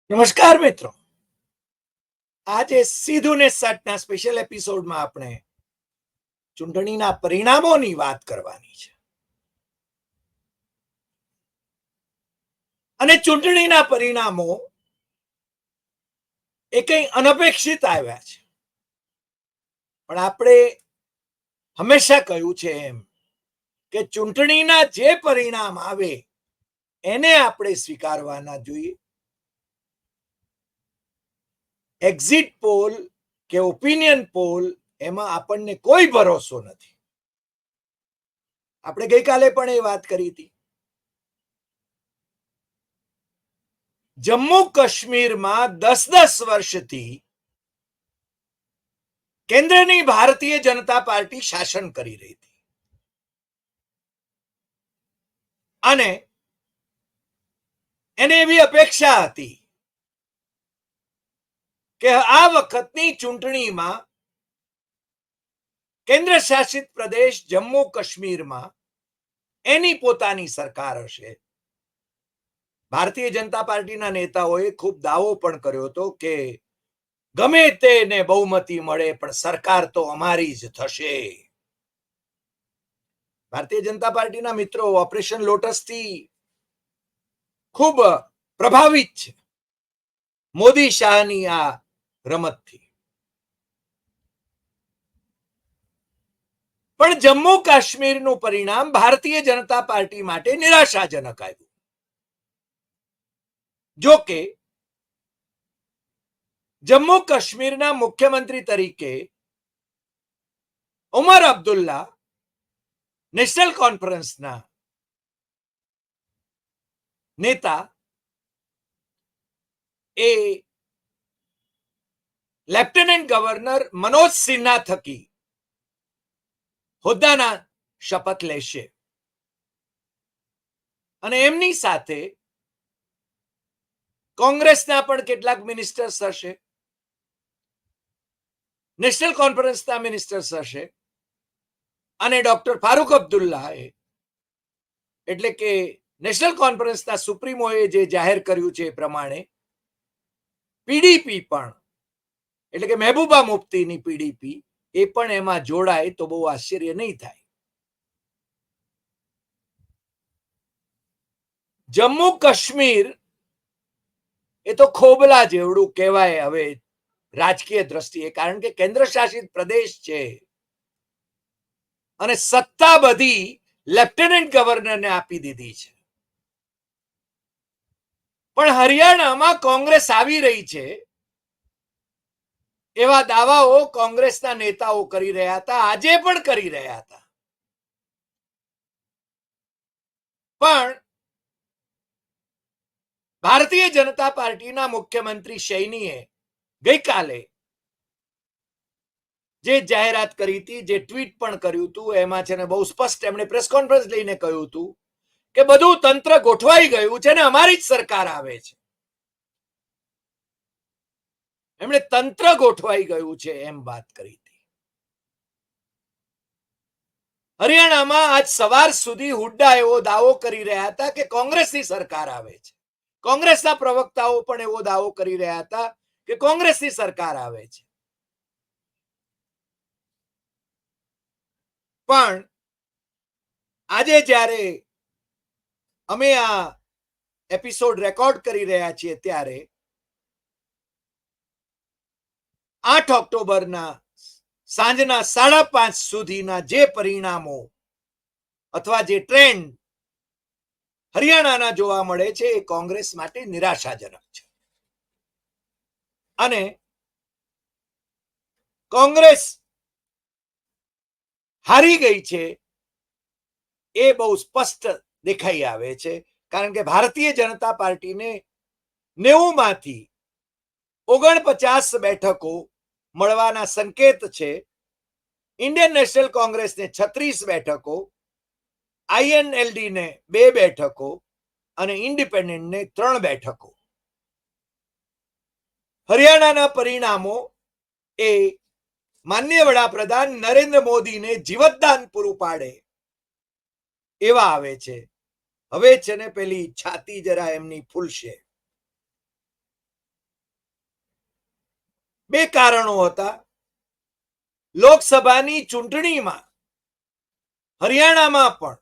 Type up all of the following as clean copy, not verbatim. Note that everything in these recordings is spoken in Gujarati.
નમસ્કાર મિત્રો, આજે સીધું ને સટના સ્પેશિયલ એપિસોડમાં આપણે ચૂંટણીના પરિણામોની વાત કરવાની છે. અને ચૂંટણીના પરિણામો એ કઈ અનપેક્ષિત આવ્યા છે, પણ આપણે હંમેશા કહ્યું છે એમ કે ચૂંટણીના જે પરિણામ આવે એને આપણે સ્વીકારવાના જોઈએ. એક્ઝિટ પોલ કે ઓપિનિયન પોલ એમાં આપણને કોઈ ભરોસો નથી. આપણે ગઈકાલે પણ એ વાત કરી હતી. જમ્મુ કાશ્મીરમાં 10 વર્ષથી કેન્દ્રની ભારતીય જનતા પાર્ટી શાસન કરી રહી હતી અને એને એવી અપેક્ષા હતી કે આ વખતની ચૂંટણીમાં કેન્દ્ર શાસિત પ્રદેશ જમ્મુ કાશ્મીરમાં એની પોતાની સરકાર હશે. ભારતીય જનતા પાર્ટીના નેતાઓએ ખૂબ દાવો પણ કર્યો હતો કે ગમે તેને બહુમતી મળે પણ સરકાર તો અમારી જ થશે. ભારતીય જનતા પાર્ટીના મિત્રો ઓપરેશન લોટસ થી ખૂબ પ્રભાવિત છે મોદી શાહની આ રમતથી. પણ જમ્મુ કાશ્મીરનું પરિણામ ભારતીય જનતા પાર્ટી માટે નિરાશાજનક આવ્યું. જો કે જમ્મુ કાશ્મીરના મુખ્યમંત્રી તરીકે ઉમર અબ્દુલ્લા નેશનલ કોન્ફરન્સના નેતા એ લેફ્ટનન્ટ ગવર્નર મનોજ સિન્હા થકી હોદ્દાના શપથ લેશે અને એમની સાથે કોંગ્રેસના પણ કેટલાક મિનિસ્ટર્સ હશે, નેશનલ કોન્ફરન્સના મિનિસ્ટર્સ હશે અને ડોક્ટર ફારૂક અબ્દુલ્લાએ એટલે કે નેશનલ કોન્ફરન્સના સુપ્રીમોએ જે જાહેર કર્યું છે એ પ્રમાણે પીડીપી પણ એટલે કે મહેબૂબા મુફ્તીની પીડીપી એ પણ એમાં જોડાય તો બહુ આશ્ચર્ય નહીં થાય. જમ્મુ કાશ્મીર એ તો ખોબલા જેવડું કહેવાય હવે રાજકીય દ્રષ્ટિએ, કારણ કે કેન્દ્ર શાસિત પ્રદેશ છે અને સત્તા બધી લેફ્ટનન્ટ ગવર્નરને આપી દીધી છે. પણ હરિયાણામાં કોંગ્રેસ આવી રહી છે એવા દાવાઓ કોંગ્રેસના નેતાઓ કરી રહ્યા હતા, આજે પણ કરી રહ્યા હતા. પણ ભારતીય જનતા પાર્ટીના મુખ્યમંત્રી સૈનીએ ગઈકાલે જે જાહેરાત કરી હતી, જે ટ્વીટ પણ કર્યું હતું, એમાં છે ને બહુ સ્પષ્ટ એમણે પ્રેસ કોન્ફરન્સ લઈને કહ્યું હતું કે બધું તંત્ર ગોઠવાઈ ગયું છે ને અમારી જ સરકાર આવે છે. એમણે તંત્ર ગોઠવાઈ ગયું છે એમ વાત કરી હતી. હરિયાણામાં આજ સવાર સુધી હુડ્ડા એવો દાવો કરી રહ્યા હતા કે કોંગ્રેસની સરકાર આવે છે. કોંગ્રેસના પ્રવક્તાઓ પણ એવો દાવો કરી રહ્યા હતા કે કોંગ્રેસની સરકાર આવે છે. પણ આજે જ્યારે અમે આ એપિસોડ રેકોર્ડ કરી રહ્યા છીએ ત્યારે 8 ઓક્ટોબરના સાંજના 5:30 સુધીના જે પરિણામો અથવા જે ટ્રેન્ડ હરિયાણાના જોવા મળે છે એ કોંગ્રેસ માટે નિરાશાજનક છે. અને કોંગ્રેસ હારી ગઈ છે એ બહુ સ્પષ્ટ દેખાઈ આવે છે, કારણ કે ભારતીય જનતા પાર્ટીને 90 માંથી 49 બેઠકો મળવાના સંકેત છે. ઇન્ડિયન નેશનલ કોંગ્રેસને 36 બેઠકો, આઈએનએલડી ને 2 બેઠકો અને ઇન્ડિપેન્ડન્ટને 3 બેઠકો. હરિયાણાના પરિણામો એ માનનીય વડાપ્રધાન નરેન્દ્ર મોદીને જીવતદાન પૂરું પાડે એવા આવે છે. હવે છે ને પેલી છાતી જરા એમની ફૂલશે. બે કારણો હતા. લોકસભાની ચૂંટણીમાં હરિયાણામાં પણ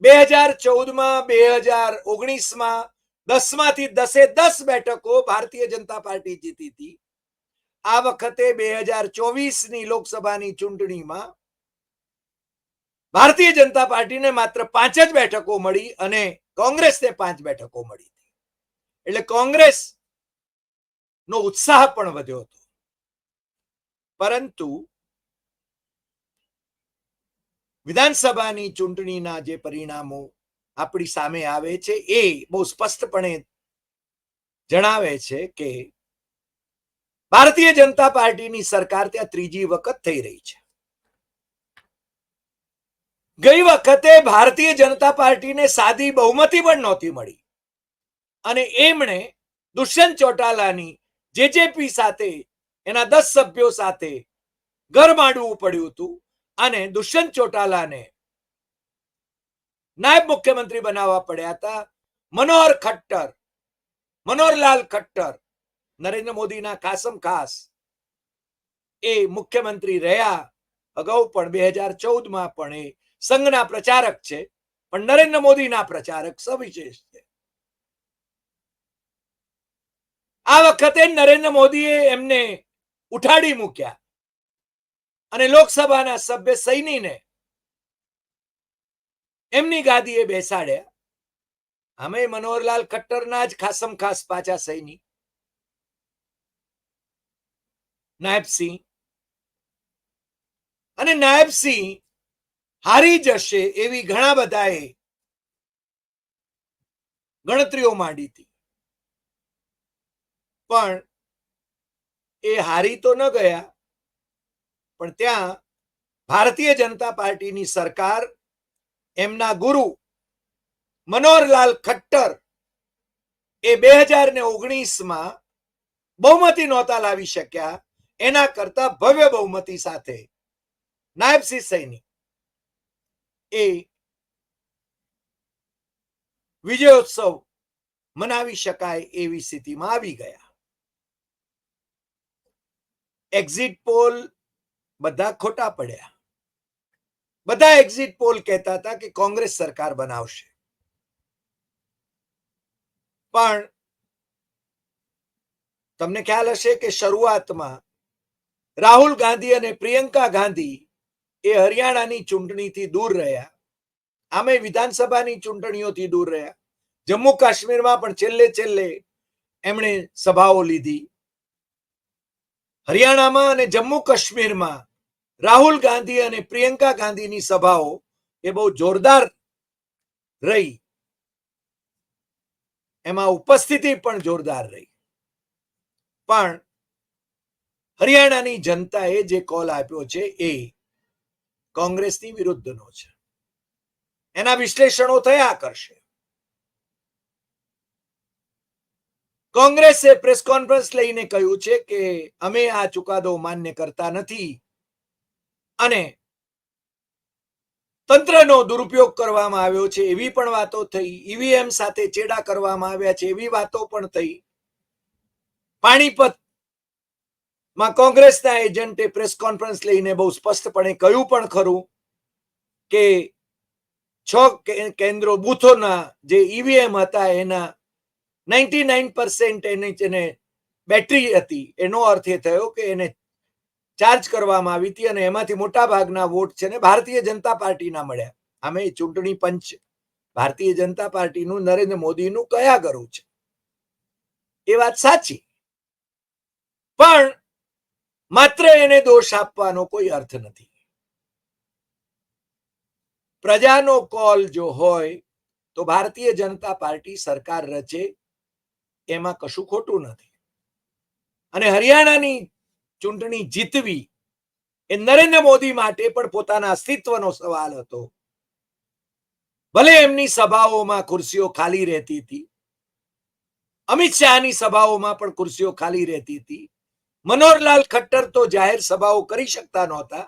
2014માં 2019માં 10માંથી 10 બેઠકો ભારતીય જનતા પાર્ટી જીતી હતી. આ વખતે 2024ની લોકસભાની ચૂંટણીમાં ભારતીય જનતા પાર્ટીને માત્ર 5 જ બેઠકો મળી અને કોંગ્રેસને 5 બેઠકો મળી. એટલે કોંગ્રેસ નો ઉત્સાહ પણ વધ્યો હતો. પરંતુ વિધાનસભાની ચૂંટણીના જે પરિણામો આપણી સામે આવે છે એ બહુ સ્પષ્ટપણે જણાવે છે કે ભારતીય જનતા પાર્ટીની સરકાર ત્યાં ત્રીજી વખત થઈ રહી છે. ગઈ વખતે ભારતીય જનતા પાર્ટીને સાદી બહુમતી પણ નહોતી મળી અને એમણે દુષ્યંત ચૌટાલાની જેજેપી સાથે એના 10 સભ્યો સાથે ઘર માંડવું પડ્યું હતું અને દુષ્યંત ચૌટાલાને નાયબ મુખ્યમંત્રી બનાવવા પડ્યા હતા. મનોહરલાલ ખટ્ટર નરેન્દ્ર મોદીના ખાસમ ખાસ એ મુખ્યમંત્રી રહ્યા. અગાઉ પણ 2014માં પણ એ સંઘના પ્રચારક છે, પણ નરેન્દ્ર મોદીના પ્રચારક સવિશેષ છે. આ વખતે નરેન્દ્ર મોદીએ એમને ઉઠાડી મૂક્યા અને લોકસભાના સભ્ય સૈનીને એમની ગાદીએ બેસાડ્યા. અમે મનોહરલાલ ખટ્ટરના જ ખાસમ ખાસ પાછા સૈની નાયબસિંહ, અને નાયબસિંહ હારી જશે એવી ઘણા બધાએ ગણતરીઓ માંડી હતી, પણ એ હારી તો ન ગયા. પણ ત્યાં ભારતીય જનતા પાર્ટીની સરકાર એમના ગુરુ મનોહરલાલ ખટ્ટર એ 2019માં બહુમતી નહોતા લાવી શક્યા. એના કરતા ભવ્ય બહુમતી સાથે નાયબસિંહ સૈની એ વિજયોત્સવ મનાવી શકાય એવી સ્થિતિમાં આવી ગયા. એક્ઝિટ પોલ બધા ખોટા પડ્યા. બધા એક્ઝિટ પોલ કહેતા હતા કે કોંગ્રેસ સરકાર બનાવશે, પણ તમને ખ્યાલ હશે કે શરૂઆતમાં રાહુલ ગાંધી અને પ્રિયંકા ગાંધી એ હરિયાણાની ચૂંટણીથી દૂર રહ્યા. આમે વિધાનસભાની ચૂંટણીઓથી દૂર રહ્યા. જમ્મુ કાશ્મીરમાં પણ છેલ્લે એમણે સભાઓ લીધી. હરિયાણામાં અને જમ્મુ કાશ્મીરમાં રાહુલ ગાંધી અને પ્રિયંકા ગાંધીની સભાઓ એ બહુ જોરદાર રહી. એમાં ઉપસ્થિતિ પણ જોરદાર રહી. પણ હરિયાણાની જનતાએ જે કોલ આપ્યો છે એ કોંગ્રેસની વિરુદ્ધનો છે. એના વિશ્લેષણો થયા કરશે. કોંગ્રેસે પ્રેસ કોન્ફરન્સ લઈને કહ્યું છે કે અમે આ ચુકાદો માન્ય કરતા નથી અને તંત્રનો દુરુપયોગ કરવામાં આવ્યો છે એવી પણ વાતો થઈ. ઈવીએમ સાથે ચેડા કરવામાં આવ્યા છે એવી વાતો પણ થઈ. પાણીપતમાં કોંગ્રેસના એજન્ટે પ્રેસ કોન્ફરન્સ લઈને બહુ સ્પષ્ટપણે કહ્યું પણ ખરું કે 6 કેન્દ્રો બૂથોના જે ઈવીએમ હતા એના 99% એને બેટરી હતી. એનો અર્થ એ થયો કે એને ચાર્જ કરવામાં આવી હતી અને એમાંથી મોટા ભાગના વોટ છે ને ભારતીય જનતા પાર્ટીના મળ્યા. આમે ચૂંટણી પંચ ભારતીય જનતા પાર્ટીનું નરેન્દ્ર મોદીનું કયા કરું છે એ વાત સાચી, પણ માત્ર એને દોષ આપવાનો કોઈ અર્થ નથી. પ્રજાનો કોલ જો હોય તો ભારતીય જનતા પાર્ટી સરકાર રચે એમાં કશું ખોટું નથી. અને હરિયાણાની ચૂંટણી જીતવી એ નરેન્દ્ર મોદી માટે પણ પોતાના અસ્તિત્વનો સવાલ હતો. ભલે એમની સભાઓમાં ખુરશીઓ ખાલી રહેતી હતી, અમિત શાહની સભાઓમાં પણ ખુરશીઓ ખાલી રહેતી હતી. મનોહરલાલ ખટ્ટર તો જાહેર સભાઓ કરી શકતા નહોતા.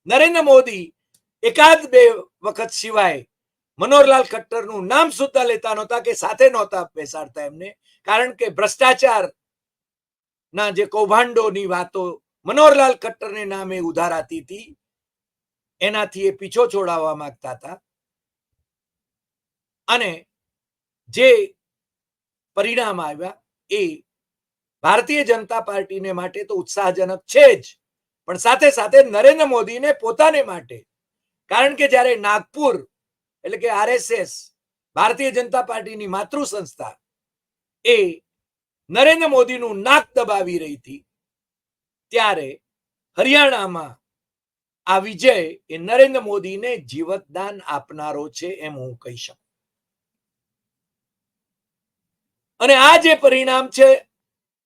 નરેન્દ્ર મોદી એકાદ બે વખત સિવાય મનોહરલાલ ખટ્ટરનું નામ સુદ્ધા લેતા નહોતા કે સાથે નહોતા બેસાડતા એમને, કારણ કે ભ્રષ્ટાચાર ના જે કૌભાંડોની વાતો મનોહરલાલ ખટ્ટરને નામે ઉધારાતી હતી એનાથી એ પીછો છોડાવવા માંગતા હતા અને જે પરિણામ આવ્યા એ ભારતીય જનતા પાર્ટીને માટે તો ઉત્સાહજનક છે જ, પણ સાથે સાથે નરેન્દ્ર મોદીને પોતાને માટે, કારણ કે જ્યારે નાગપુર એટલે કે આરએસએસ ભારતીય જનતા પાર્ટીની માતૃ સંસ્થા એ નરેન્દ્ર મોદીનું નાક દબાવી રહી હતી, ત્યારે હરિયાણામાં આ વિજય એ નરેન્દ્ર મોદીને જીવતદાન આપનારો છે એમ હું કહી શકું. અને આ જે પરિણામ છે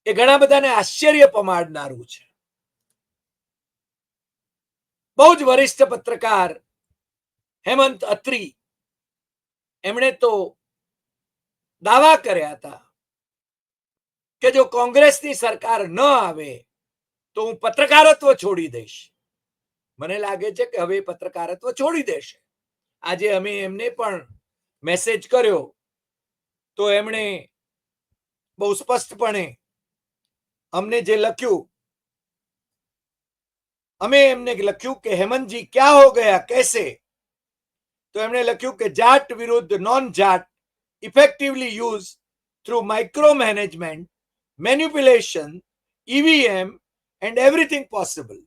એ ઘણા બધાને આશ્ચર્ય પમાડનારું છે. બહુ જ વરિષ્ઠ પત્રકાર હેમંત અત્રી એમણે તો દાવા કર્યા હતા કે જો કોંગ્રેસની સરકાર ન આવે તો હું પત્રકારત્વ છોડી દઈશ. મને લાગે છે કે હવે પત્રકારત્વ છોડી દેશે. આજે અમે એમને પણ મેસેજ કર્યો તો એમણે બહુ સ્પષ્ટપણે અમને જે લખ્યું, અમે એમને લખ્યું કે હેમંતજી ક્યા હો ગયા कैसे, તો એમણે લખ્યું કે જાટ વિરુદ્ધ non Jat effectively use through micro management, manipulation, EVM and everything possible.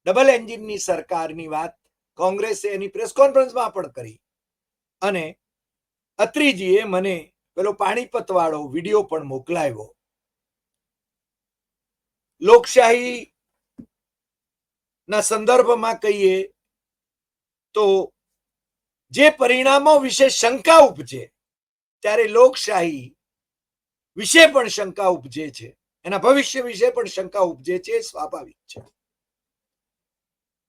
Double એન્જિનની સરકારની વાત કોંગ્રેસે એની પ્રેસ કોન્ફરન્સમાં પણ કરી અને અત્રીજીએ મને પેલો પાણીપત વાળો વિડીયો પણ મોકલાવ્યો. લોકશાહી ના સંદર્ભમાં કહીએ તો જે પરિણામો વિશે શંકા ઉપજે ત્યારે લોકશાહી વિશે પણ શંકા ઉપજે છે, એના ભવિષ્ય વિશે પણ શંકા ઉપજે છે, સ્વાભાવિક છે.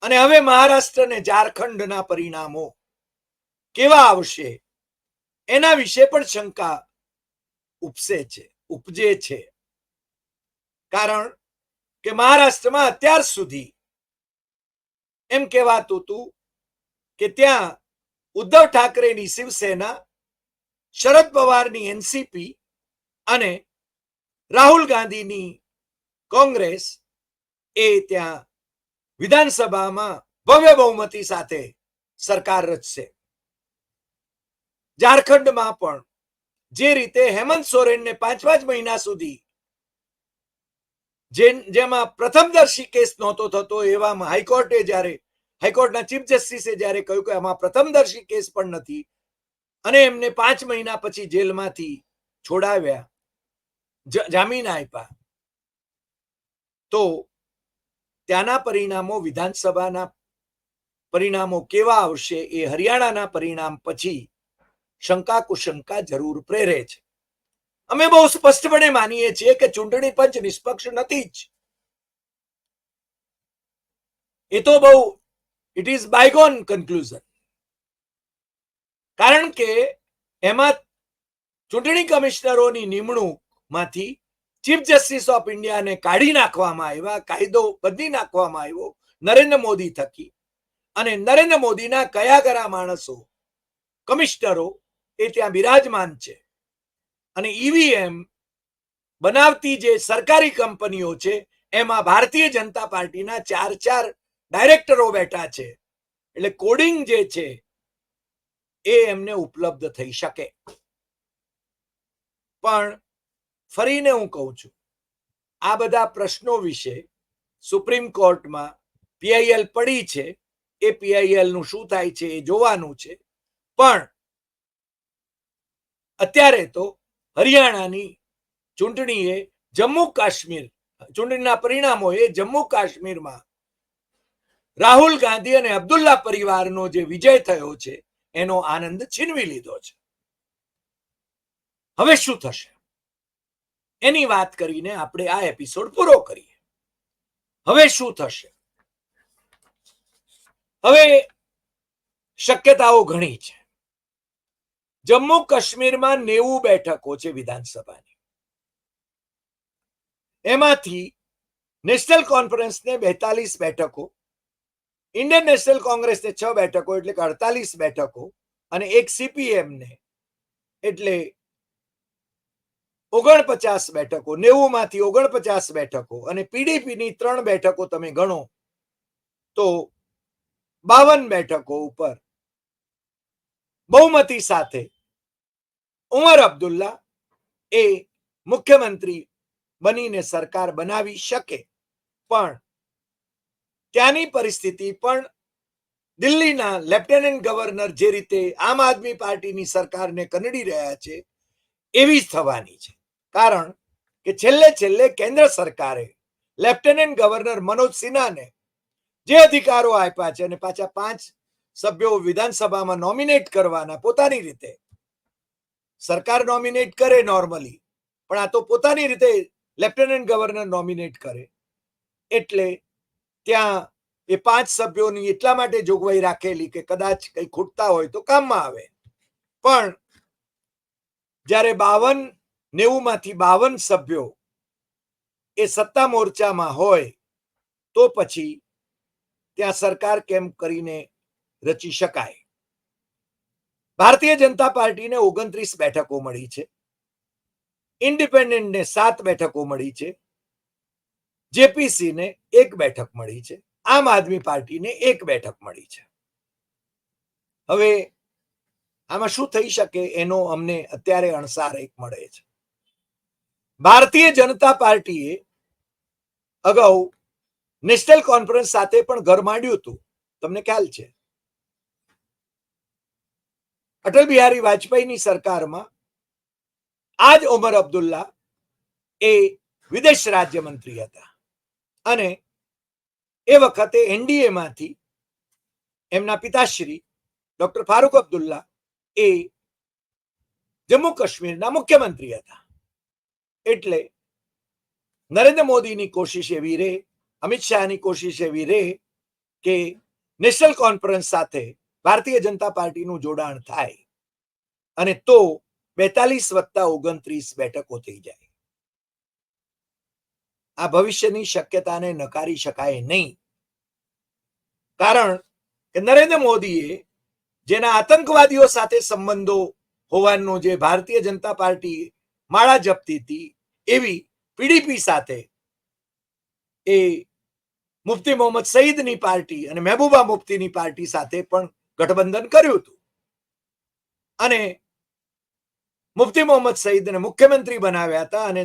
અને હવે મહારાષ્ટ્ર અને ઝારખંડના પરિણામો કેવા આવશે એના વિશે પણ શંકા ઉપજે છે. કારણ કે મહારાષ્ટ્રમાં અત્યાર સુધી એમ કહેવાતું હતું કે ત્યાં ઉદ્ધવ ઠાકરેની શિવસેના, શરદ પવારની એનસીપી અને રાહુલ ગાંધીની કોંગ્રેસ એ ત્યાં વિધાનસભામાં ભવ્ય બહુમતી સાથે સરકાર રચશે. ઝારખંડમાં પણ જે રીતે હેમંત સોરેનને 5 મહિના સુધી જેમાં પ્રથમદર્શી કેસ નહોતો થતો એવામાં હાઈકોર્ટના ચીફ જસ્ટિસે જ્યારે કહ્યું કે આમાં પ્રથમદર્શી કેસ પણ નથી અને એમને 5 મહિના પછી જેલમાંથી છોડાવ્યા, જામીન આપ્યા, તો ત્યાંના પરિણામો, વિધાનસભાના પરિણામો કેવા આવશે એ હરિયાણાના પરિણામ પછી શંકા કુશંકા જરૂર પ્રેરે છે. અમે બહુ સ્પષ્ટપણે માનીએ છીએ કે ચૂંટણી પંચ નિષ્પક્ષ નથી જ. એ તો બહુ ઇટ ઇઝ બાયગોન કન્ક્લુઝન. કારણ કે એમાં ચૂંટણી કમિશનરોની નિમણૂકમાંથી ચીફ જસ્ટિસ ઓફ ઇન્ડિયાને કાઢી નાખવામાં આવ્યા, કાયદો બદલી નાખવામાં આવ્યો નરેન્દ્ર મોદી થકી, અને નરેન્દ્ર મોદીના કયા કયા માણસો કમિશનરો એ ત્યાં બિરાજમાન છે. અને ઈવીએમ બનાવતી જે સરકારી કંપનીઓ છે એમાં ભારતીય જનતા પાર્ટીના 4 ડાયરેક્ટરો બેઠા છે. એટલે કોડિંગ જે છે એ એમને ઉપલબ્ધ થઈ શકે. પણ ફરીને હું કહું છું, આ બધા પ્રશ્નો વિશે સુપ્રીમ કોર્ટમાં પીઆઈએલ પડી છે. એ પીઆઈએલ નું શું થાય છે એ જોવાનું છે. પણ અત્યારે તો હરિયાણાની ચૂંટણીએ જમ્મુ કાશ્મીર, ચૂંટણીના પરિણામોએ જમ્મુ કાશ્મીરમાં રાહુલ ગાંધી અને અબ્દુલ્લા પરિવારનો જે વિજય થયો છે એનો આનંદ છીનવી લીધો છે. હવે શું થશે એની વાત કરીને આપણે આ એપિસોડ પૂરો કરીએ. હવે શું થશે? હવે શક્યતાઓ ઘણી છે. જમ્મુ કાશ્મીરમાં 90 બેઠકો છે વિધાનસભાની. એમાંથી નેશનલ કોન્ફરન્સને 42 બેઠકો, ઇન્ડિયન નેશનલ કોંગ્રેસને 6 બેઠકો એટલે કે 48 બેઠકો, અને એક સીપીએમને એટલે 49 બેઠકો, 90 માંથી 49 બેઠકો અને પીડીપીની 3 બેઠકો તમે ગણો તો 52 બેઠકો ઉપર બહુમતી સાથે ઉમર અબ્દુલ્લા એ મુખ્યમંત્રી બનીને સરકાર બનાવી શકે. પણ ત્યાંની પરિસ્થિતિ પણ દિલ્હીના લેફ્ટનન્ટ ગવર્નર જે રીતે આમ આદમી પાર્ટીની સરકારને કનડી રહ્યા છે એવી જ થવાની છે. કારણ કે છેલ્લે કેન્દ્ર સરકારે લેફ્ટનન્ટ ગવર્નર મનોજ સિન્હાને જે અધિકારો આપ્યા છે અને પાછા 5 સભ્યો વિધાનસભામાં નોમિનેટ કરવાના પોતાની રીતે, સરકાર નોમિનેટ કરે નોર્મલી, પણ આ તો પોતાની રીતે લેફ્ટનન્ટ ગવર્નર નોમિનેટ કરે. એટલે ત્યાં એ 5 સભ્યોની એટલા માટે જોગવાઈ રાખેલી કે કદાચ કંઈ ખૂટતા હોય તો કામમાં આવે. પણ જ્યારે 90 માંથી 52 સભ્યો એ સત્તા મોરચામાં હોય તો પછી ત્યાં સરકાર કેમ કરીને રચી શકાય. ભારતીય જનતા પાર્ટીને 29 બેઠકો મળી છે, ઇન્ડિપેન્ડન્ટને 7 બેઠકો મળી છે, જેપીસીને 1 બેઠક મળી છે, આમ આદમી પાર્ટીને 1 બેઠક મળી છે. હવે આમાં શું થઈ શકે એનો અમને અત્યારે અણસાર એક મળે છે. ભારતીય જનતા પાર્ટીએ અગાઉ નેશનલ કોન્ફરન્સ સાથે પણ ઘર માંડ્યું હતું. તમને ખ્યાલ છે, અટલ બિહારી વાજપેયીની સરકારમાં આજ ઉમર અબ્દુલ્લા એ વિદેશ રાજ્યમંત્રી હતા અને એ વખતે એનડીએ માંથી એમના પિતાશ્રી ડોક્ટર ફારૂક અબ્દુલ્લા એ જમ્મુ કાશ્મીરના મુખ્યમંત્રી હતા. એટલે નરેન્દ્ર મોદીની કોશિશ એવી રહે, અમિત શાહની કોશિશ એવી રહે કે નેશનલ કોન્ફરન્સ સાથે ભારતીય જનતા પાર્ટીનું જોડાણ થાય અને તો 42 + 29 બેઠકો થઈ જાય. આ ભવિષ્યની શક્યતાને નકારી શકાય નહીં. કારણ કે નરેન્દ્ર મોદીએ જેના આતંકવાદીઓ સાથે સંબંધો હોવાનો જે ભારતીય જનતા પાર્ટી માળા જપતી હતી એવી પીડીપી સાથે એ મુફ્તી મોહમ્મદ સઈદની પાર્ટી અને મહેબૂબા મુફ્તીની પાર્ટી સાથે પણ ગઠબંધન કર્યું હતું અને મુફ્તી મોહમ્મદ સઈદને મુખ્યમંત્રી બનાવ્યા હતા અને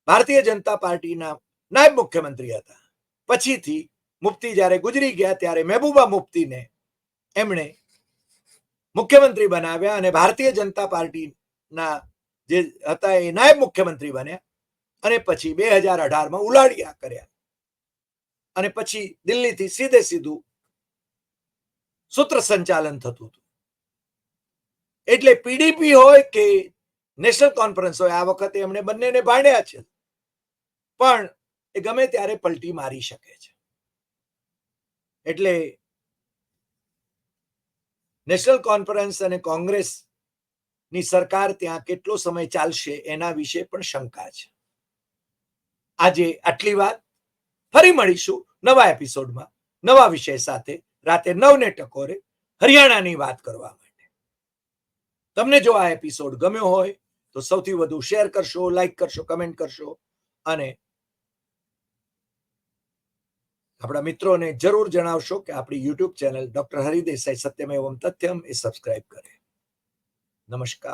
ભારતીય જનતા પાર્ટીના નાયબ મુખ્યમંત્રી હતા. પછીથી મુફ્તી જ્યારે ગુજરી ગયા ત્યારે મહેબૂબા મુફ્તીને એમણે મુખ્યમંત્રી બનાવ્યા અને ભારતીય જનતા પાર્ટીના જે હતા એ નાયબ મુખ્યમંત્રી બન્યા અને પછી 2018માં ઉલાડિયા કર્યા અને પછી દિલ્હીથી સીધું સૂત્ર સંચાલન થતું હતું. એટલે પીડીપી હોય કે નેશનલ કોન્ફરન્સ હોય, આ વખતે એમણે બંનેને ભાંડ્યા છે, પણ એ ગમે ત્યારે પલટી મારી શકે છે. એટલે નેશનલ કોન્ફરન્સ અને કોંગ્રેસની સરકાર ત્યાં કેટલો સમય ચાલશે એના વિશે પણ શંકા છે. આજે આટલી વાત. ફરી મળીશું નવા એપિસોડમાં નવા વિષય સાથે રાતે 9 ટકોરે હરિયાણાની વાત કરવા માટે. તમને જો આ એપિસોડ ગમ્યો હોય તો સૌથી વધુ શેર કરશો, લાઈક કરશો, કમેન્ટ કરશો અને આપણા મિત્રોને જરૂર જણાવશો કે આપણી યુટ્યુબ ચેનલ ડોક્ટર હરિદેસાઈ સત્યમેવમ તથ્યમ એ સબસ્ક્રાઇબ કરે. નમસ્કાર.